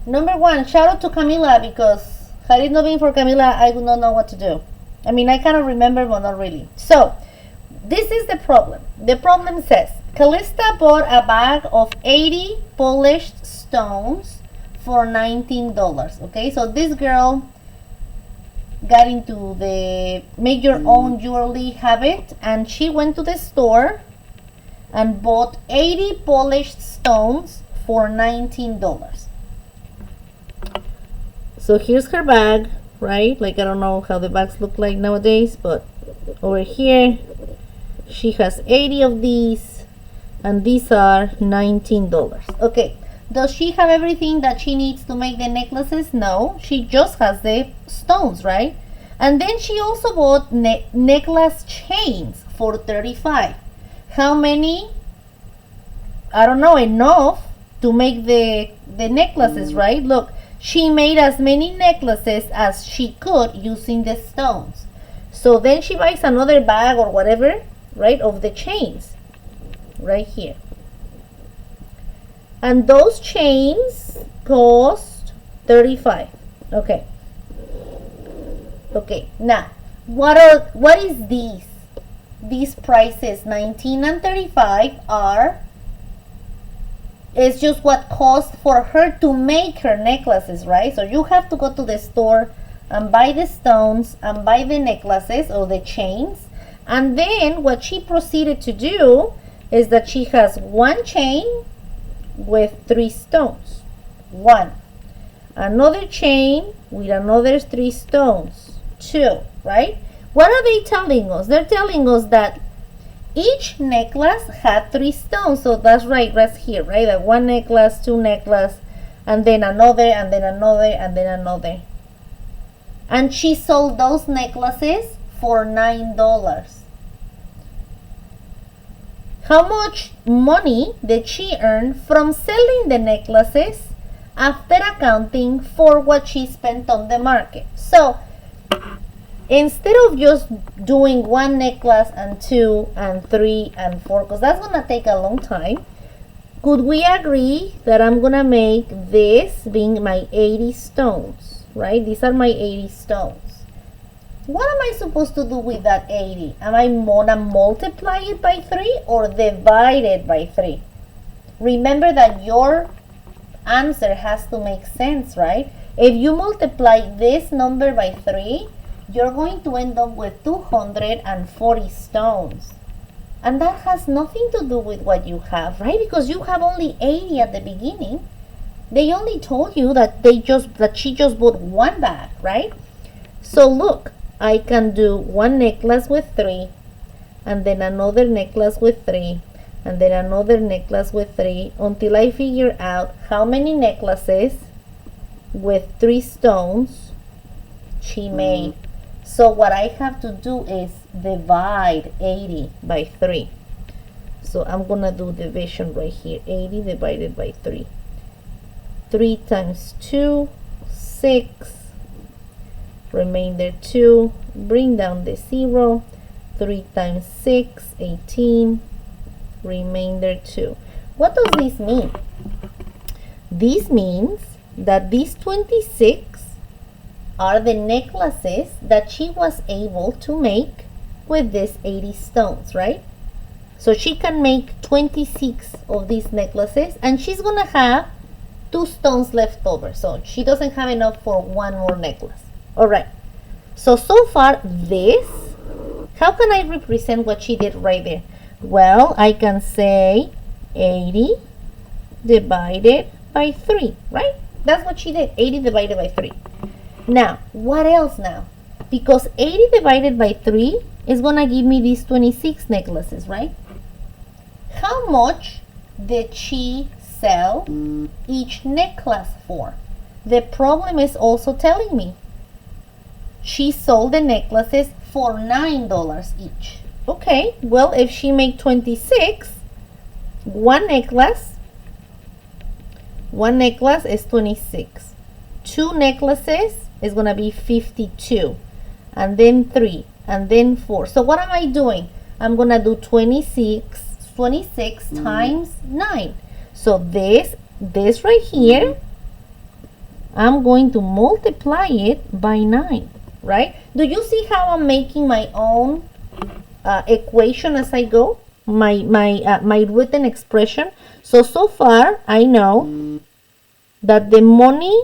Number one, shout out to Camila, because had it not been for Camila, I would not know what to do. I mean, I kind of remember, but not really. So, this is the problem. The problem says, Callista bought a bag of 80 polished stones for $19. Okay, so this girl got into the make your own jewelry habit, and she went to the store and bought 80 polished stones for $19. So here's her bag, right? Like, I don't know how the bags look like nowadays, but over here she has 80 of these, and these are $19. Okay, does she have everything that she needs to make the necklaces? No, she just has the stones, right? And then she also bought necklace chains for $35. How many? I don't know, enough to make the necklaces, right? Look, she made as many necklaces as she could using the stones. So then she buys another bag or whatever, right, of the chains right here. And those chains cost $35. Okay. Okay, now what is these? These prices, 19 and 35, is just what cost for her to make her necklaces, right? So you have to go to the store and buy the stones and buy the necklaces or the chains. And then what she proceeded to do is that she has one chain with 3 stones. One. Another chain with another 3 stones. 2, right? What are they telling us? They're telling us that each necklace had 3 stones. So that's right here, right? That one necklace, 2 necklace, and then another, and then another, and then another. And she sold those necklaces for $9. How much money did she earn from selling the necklaces after accounting for what she spent on the market? So instead of just doing 1 necklace and 2 and 3 and 4, because that's going to take a long time, could we agree that I'm going to make this being my 80 stones, right? These are my 80 stones. What am I supposed to do with that 80? Am I going to multiply it by 3 or divide it by 3? Remember that your answer has to make sense, right? If you multiply this number by 3, you're going to end up with 240 stones. And that has nothing to do with what you have, right? Because you have only 80 at the beginning. They only told you that she just bought 1 bag, right? So look, I can do 1 necklace with 3, and then another necklace with 3, and then another necklace with 3, until I figure out how many necklaces with 3 stones she made. So what I have to do is divide 80 by 3. So I'm gonna do division right here. 80 divided by 3. 3 times 2, 6. Remainder 2. Bring down the 0. 3 times 6, 18. Remainder 2. What does this mean? This means that these 26 are the necklaces that she was able to make with these 80 stones, right? So she can make 26 of these necklaces, and she's gonna have 2 stones left over. So she doesn't have enough for 1 more necklace. All right. So far this, how can I represent what she did right there? Well, I can say 80 divided by 3, right? That's what she did, 80 divided by 3. Now, what else now? Because 80 divided by 3 is going to give me these 26 necklaces, right? How much did she sell each necklace for? The problem is also telling me she sold the necklaces for $9 each. Okay, well, if she made 26, one necklace is 26. 2 necklaces is going to be 52. And then 3. And then 4. So what am I doing? I'm going to do 26 times 9. So this right here I'm going to multiply it by 9, right? Do you see how I'm making my own equation as I go? My written expression. So far, I know that the money...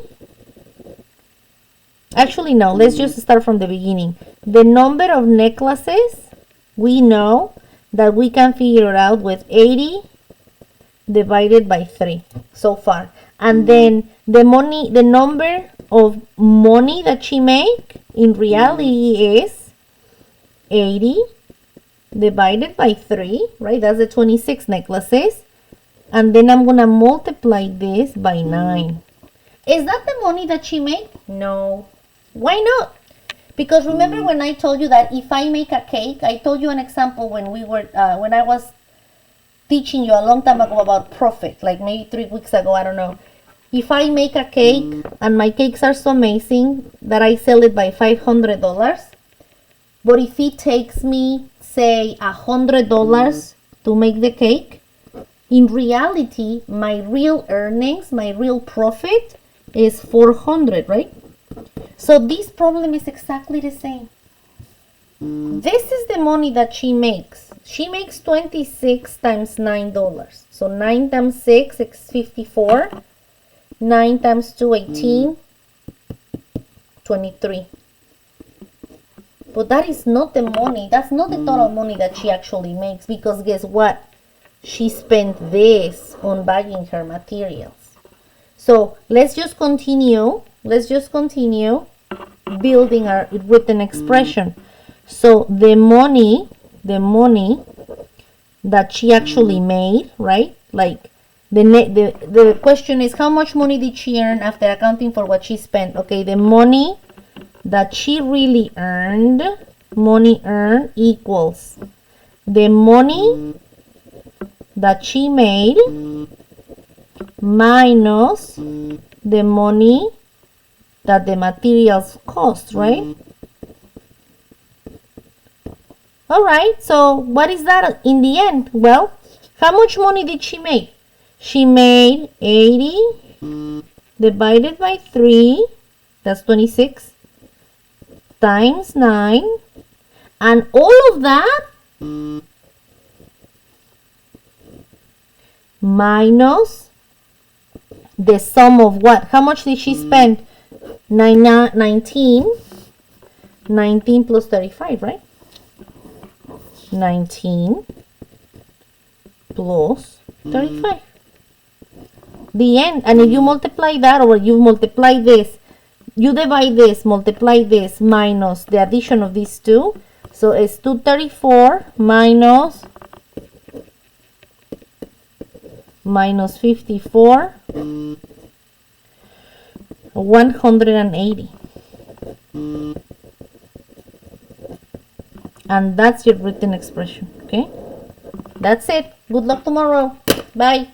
Actually, no, let's just start from the beginning. The number of necklaces, we know that we can figure it out with 80 divided by 3 so far. And then the number of money that she make in reality is 80 divided by 3, right? That's the 26 necklaces. And then I'm going to multiply this by 9. Is that the money that she made? No. Why not? Because remember when I told you that if I make a cake, I told you an example when I was teaching you a long time ago about profit, like maybe 3 weeks ago, I don't know. If I make a cake and my cakes are so amazing that I sell it by $500, but if it takes me, say, $100 to make the cake, in reality, my real earnings, my real profit is $400, right? So this problem is exactly the same. This is the money that she makes. She makes 26 times $9. So 9 times 6 is 54. 9 times 2, 18. 23. But that is not the money. That's not the total money that she actually makes. Because guess what? She spent this on buying her materials. So let's just continue. Let's just continue building our written expression. So the money that she actually made, right? Like the question is, how much money did she earn after accounting for what she spent? Okay, the money that she really earned, money earned equals the money that she made minus the money that the materials cost, right? Alright, so what is that in the end? Well, how much money did she make? She made 80 divided by 3, that's 26, times 9, and all of that minus the sum of what? How much did she spend? 19 plus 35, right? 19 plus 35. The end. And if you multiply that, or you multiply this, you divide this, multiply this, minus the addition of these two. So it's 234 minus 54, 180. And that's your written expression. Okay, that's it. Good luck tomorrow. Bye.